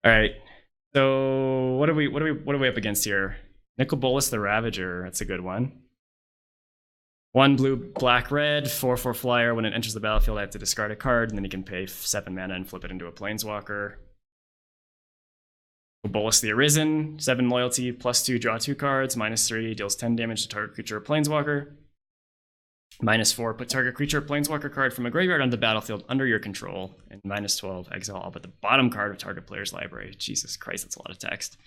All right. So what are we up against here? Nicol Bolas the Ravager. That's a good one. 1 blue, black, red, 4/4 flyer. When it enters the battlefield, I have to discard a card, and then you can pay 7 mana and flip it into a planeswalker. Bolas the Arisen, 7 loyalty, +2, draw 2 cards, -3, deals 10 damage to target creature or planeswalker. -4, put target creature or planeswalker card from a graveyard on the battlefield under your control. And -12, exile all but the bottom card of target player's library. Jesus Christ, that's a lot of text.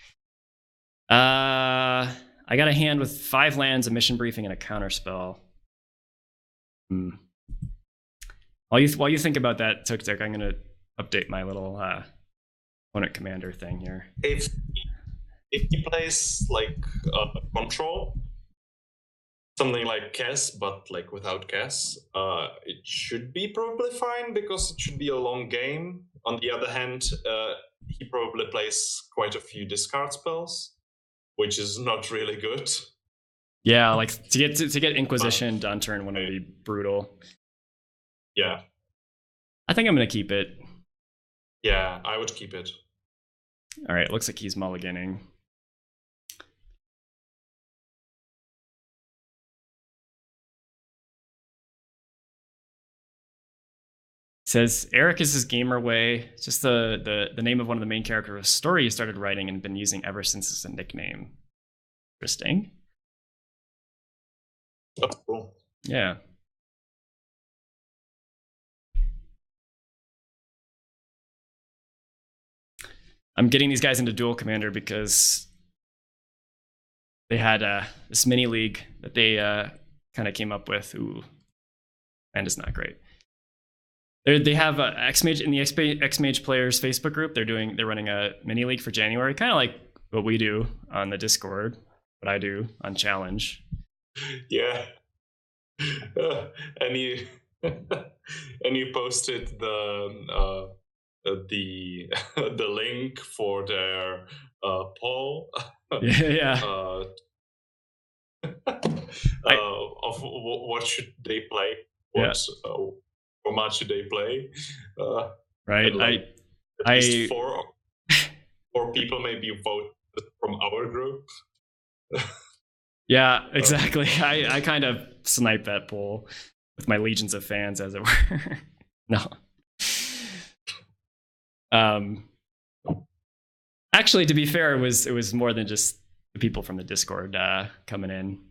I got a hand with 5 lands, a mission briefing, and a counterspell. While you think about that, Tuk, I'm going to update my little opponent commander thing here. If he plays like control, something like Cass, but like without Cass, it should be probably fine because it should be a long game. On the other hand, he probably plays quite a few discard spells, which is not really good. Yeah, like to get Inquisition done turn 1 would be brutal. Yeah. I think I'm going to keep it. Yeah, I would keep it. All right, looks like he's mulliganing. Says Eric is his gamer way. It's just the name of one of the main characters of a story he started writing and been using ever since as a nickname. Interesting. That's cool. Yeah. I'm getting these guys into Duel Commander because they had this mini league that they kind of came up with. Ooh, and it's not great. They have X-Mage in the X-Mage players Facebook group. They're running a mini league for January, kind of like what we do on the Discord, what I do on Challenge. Yeah. And you posted the link for their poll. Yeah. Of what should they play? What format should they play? Right. Like at least four people maybe vote from our group. Yeah, exactly. I kind of sniped that poll with my legions of fans, as it were. No. Actually, to be fair, it was more than just the people from the Discord coming in.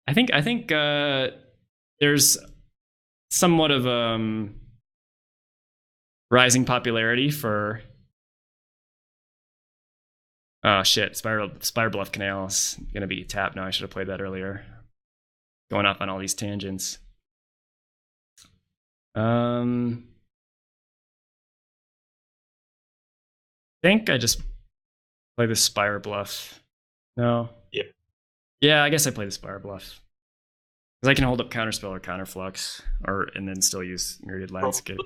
I think there's somewhat of rising popularity for. Oh shit! Spire Bluff Canal is gonna be tapped now. I should have played that earlier. Going off on all these tangents. I think I just play the Spire Bluff. No. Yeah. Yeah, I guess I play the Spire Bluff because I can hold up Counterspell or Counterflux, and then still use Myriad Landscape.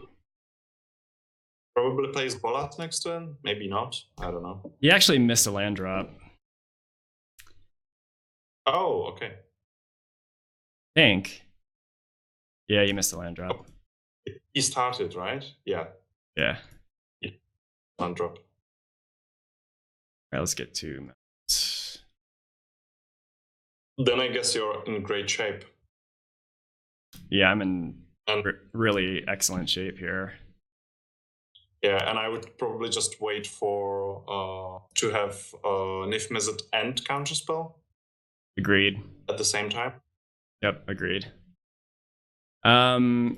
Probably plays Bolas next turn. Maybe not. I don't know. He actually missed a land drop. Oh, okay. I think. Yeah, he missed a land drop. He started, right? Yeah. Yeah. Land drop. All right, let's get to. Then I guess you're in great shape. Yeah, I'm in really excellent shape here. Yeah, and I would probably just wait for to have Niv-Mizzet and Counterspell. Agreed. At the same time. Yep, agreed. Now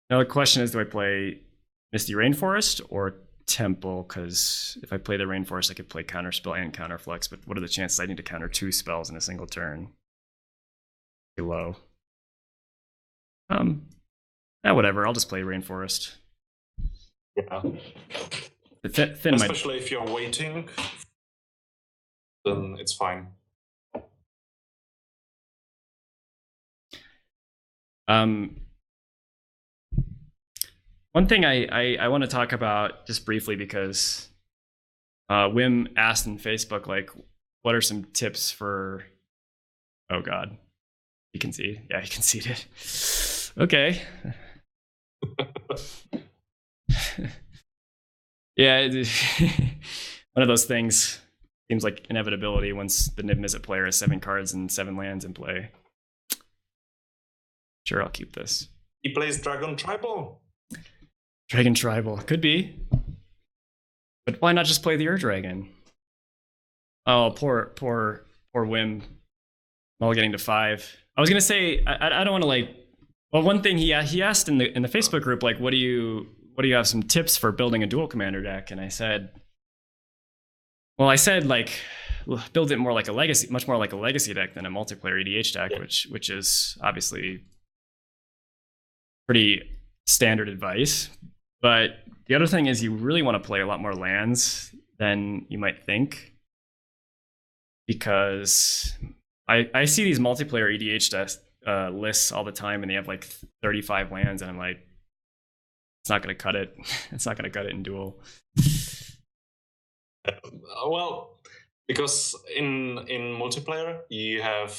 the question is, do I play Misty Rainforest or Temple? Because if I play the Rainforest, I could play Counterspell and Counterflux, but what are the chances I need to counter 2 spells in a single turn? Pretty low. Whatever, I'll just play Rainforest. Yeah. Thin Especially if you're waiting, then it's fine. One thing I want to talk about just briefly, because Wim asked in Facebook, like, what are some tips for... Oh, God. You concede? Yeah, he conceded. Okay. Yeah, one of those things. Seems like inevitability once the Niv-Mizzet player has 7 cards and 7 lands in play. Sure, I'll keep this. He plays Dragon Tribal. Dragon Tribal. Could be. But why not just play the Ur-Dragon? Oh, poor Wim. All getting to 5. I was gonna say I don't want to like. Well, one thing he asked in the Facebook group, like, what do you have some tips for building a Duel Commander deck? And I said like build it more like a legacy, much more like a legacy deck than a multiplayer EDH deck, yeah. which is obviously pretty standard advice. But the other thing is you really want to play a lot more lands than you might think, because I see these multiplayer EDH lists all the time, and they have like 35 lands, and I'm like, it's not going to cut it. It's not going to cut it in Duel. Well, because in multiplayer you have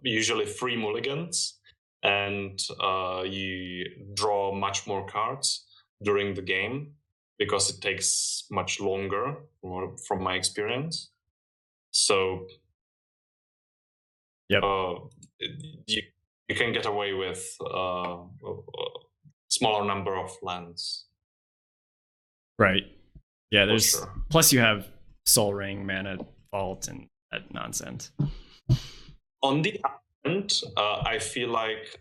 usually 3 mulligans, and you draw much more cards during the game because it takes much longer, from my experience. So yep. You can get away with a smaller number of lands. Right. Yeah, there's sure. Plus you have Soul Ring, Mana Vault, and that nonsense. On the other hand, I feel like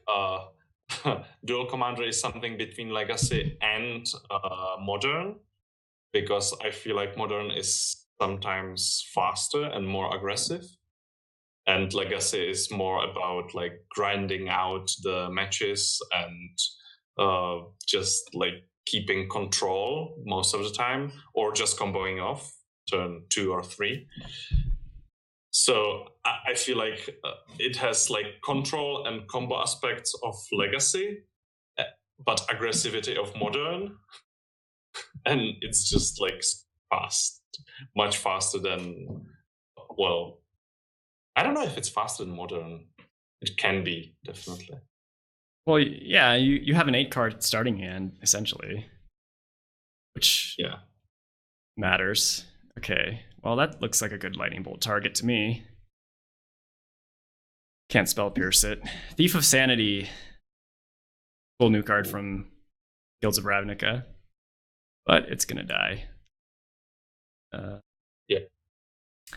Duel Commander is something between Legacy and Modern, because I feel like Modern is sometimes faster and more aggressive, and Legacy is more about like grinding out the matches and just like keeping control most of the time, or just comboing off turn 2 or 3. So I feel like it has like control and combo aspects of Legacy, but aggressivity of Modern, and it's just like fast, much faster than, well, I don't know if it's faster than Modern. It can be, definitely. Well, yeah, you have an 8-card starting hand, essentially, which matters. Okay, well, that looks like a good lightning bolt target to me. Can't spell pierce it. Thief of Sanity, cool new card from Guilds of Ravnica, but it's gonna die.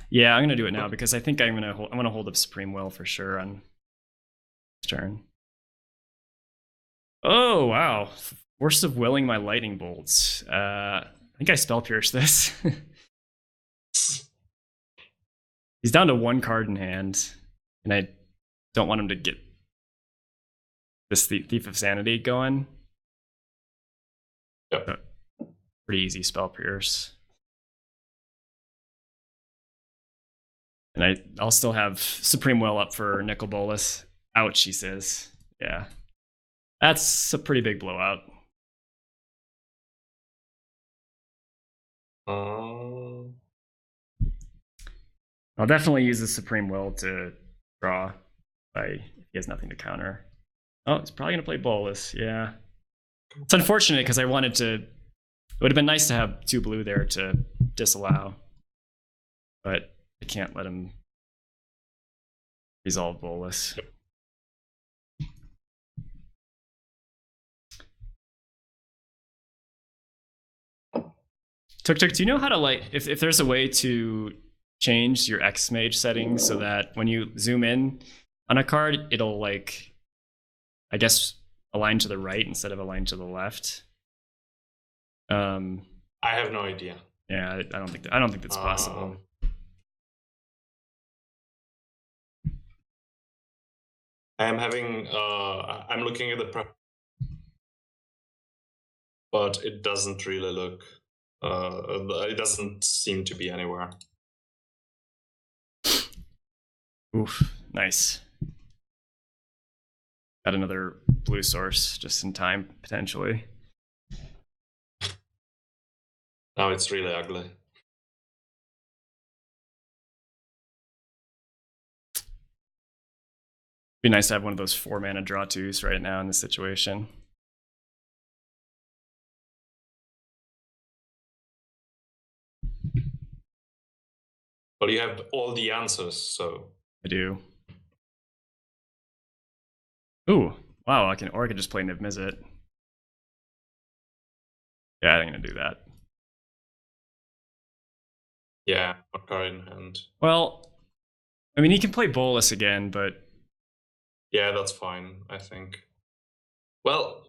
Yeah, I'm gonna do it now because I think I'm gonna hold up Supreme Will for sure on this turn. Oh wow, Force of Willing my lightning bolts. I think I spell pierce this. He's down to 1 card in hand, and I don't want him to get this Thief of Sanity going. Yep. Pretty easy spell pierce. And I'll still have Supreme Will up for Nicol Bolas. Ouch, he says. Yeah. That's a pretty big blowout. I'll definitely use the Supreme Will to draw if he has nothing to counter. Oh, he's probably going to play Bolas. Yeah. It's unfortunate because I wanted to... It would have been nice to have 2 blue there to disallow. But I can't let him resolve Bolas. Tuk, do you know how to, like, if there's a way to change your X-Mage settings so that when you zoom in on a card, it'll, like, I guess, align to the right instead of align to the left? I have no idea. Yeah, I don't think that's possible. I'm looking at the but it doesn't really look. It doesn't seem to be anywhere. Oof, nice. Got another blue source just in time, potentially. Now it's really ugly. Be nice to have one of those 4-mana draw 2s right now in this situation. Well, you have all the answers, so I do. Ooh, wow! I can just play Niv-Mizzet. Yeah, I'm gonna do that. yeah, one card in hand. Well, I mean, he can play Bolas again, but Yeah, that's fine, I think. Well,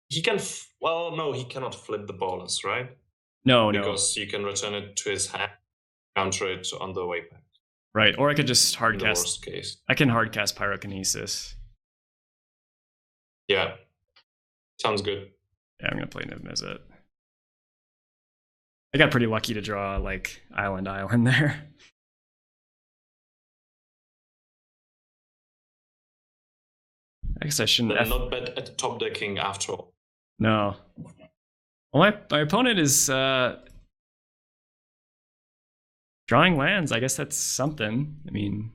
he can. Well, no, he cannot flip the Bolas, right? no, Because you can return it to his hand, counter it on the way back. Right, or I could just In hard the cast. worst case. I can hard cast Pyrokinesis. Yeah, sounds good. Yeah, I'm gonna play Niv-Mizzet. I got pretty lucky to draw like Island there. I guess I shouldn't. They're not bad at top decking after all. No. Well, my opponent is drawing lands. I guess that's something. I mean,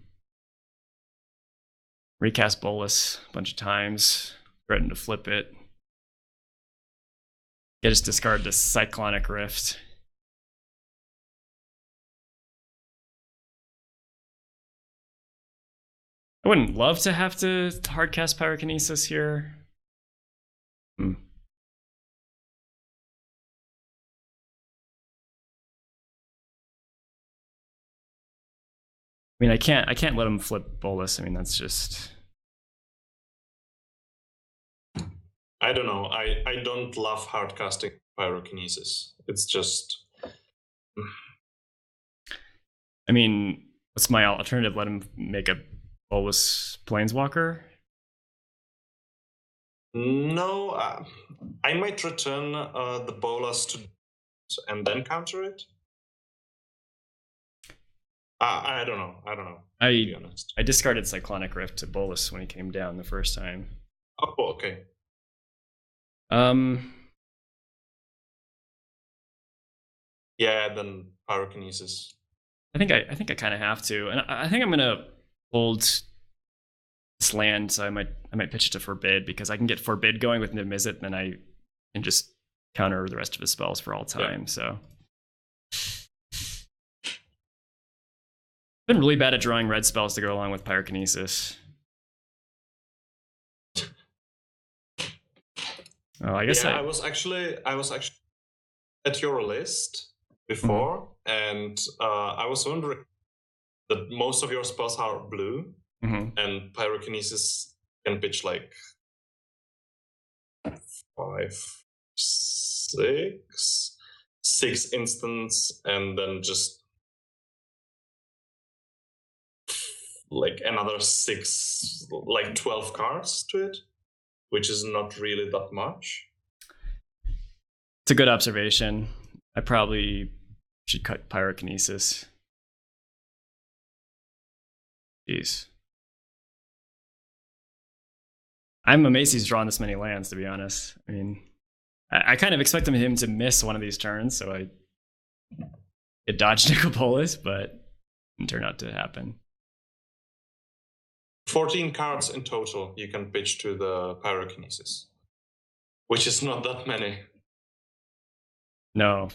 recast Bolas a bunch of times, threaten to flip it. Get us discard the Cyclonic Rift. I wouldn't love to have to hardcast Pyrokinesis here. I mean, I can't let him flip Bolas. I mean, that's just. I don't know. I don't love hardcasting Pyrokinesis. It's just. I mean, what's my alternative? Let him make a Bolas Planeswalker? No, I might return the Bolas to and then counter it. I don't know. To be honest. I discarded Cyclonic Rift to Bolas when he came down the first time. Oh, okay. Yeah, then Pyrokinesis. I think I kind of have to, and I think I'm gonna hold this land. So I might pitch it to Forbid because I can get Forbid going with Niv-Mizzet, and then I can just counter the rest of his spells for all time. Yeah. So been really bad at drawing red spells to go along with Pyrokinesis. Oh, I guess I was actually at your list before, and I was wondering that most of your spells are blue, and Pyrokinesis can pitch like 5, 6 instants, and then just like another 6, like 12 cards to it, which is not really that much. It's a good observation. I probably should cut Pyrokinesis. Jeez. I'm amazed he's drawn this many lands, to be honest. I mean, I kind of expected him to miss one of these turns, so it dodged Nicol Bolas, but it didn't turn out to happen. 14 cards in total you can pitch to the Pyrokinesis, which is not that many. No.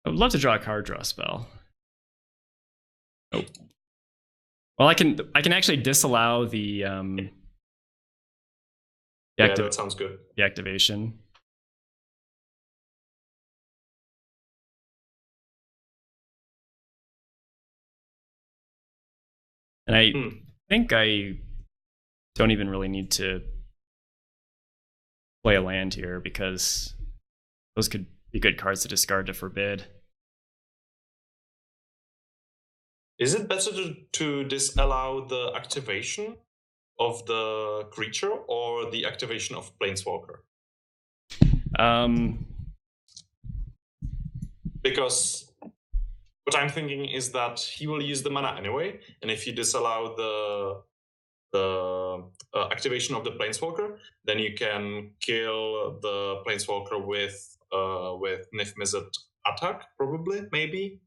I would love to draw a card draw spell. Oh. Well, I can actually disallow the yeah, that sounds good. The activation. And I think I don't even really need to play a land here because those could be good cards to discard to Forbid. Is it better to disallow the activation of the creature or the activation of Planeswalker? Because what I'm thinking is that he will use the mana anyway, and if you disallow the activation of the Planeswalker, then you can kill the Planeswalker with Niv-Mizzet attack, probably, maybe.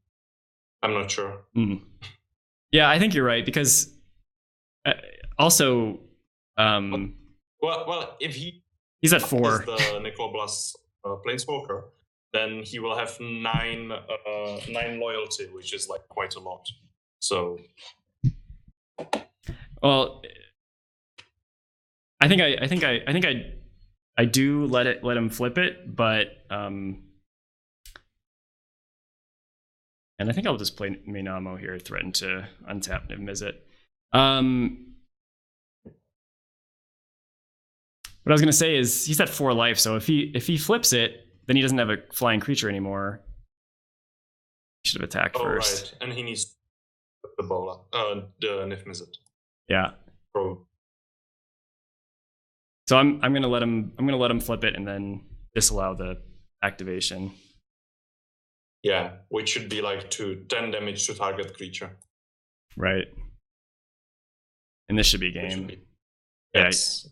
I'm not sure. Yeah, I think you're right because also, well, if he's at 4, the Nicol Bolas Planeswalker, then he will have 9 loyalty, which is like quite a lot. So, well, I think I do let him flip it, but and I think I'll just play Minamo here, threaten to untap Niv-Mizzet. What I was gonna say is he's at 4 life, so if he flips it, then he doesn't have a flying creature anymore. He should have attacked first. Right, and he needs the Bola, the Niv-Mizzet. Yeah. Pro. So I'm gonna let him flip it and then disallow the activation. Yeah, which should be like 10 damage to target creature. Right. And this should be game. Yes.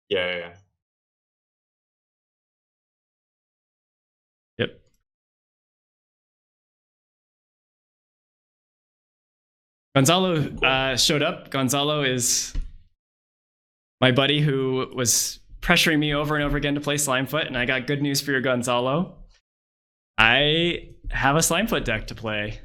Yeah. Yep. Gonzalo showed up. Gonzalo is my buddy who was pressuring me over and over again to play Slimefoot, and I got good news for you, Gonzalo. I have a Slimefoot deck to play.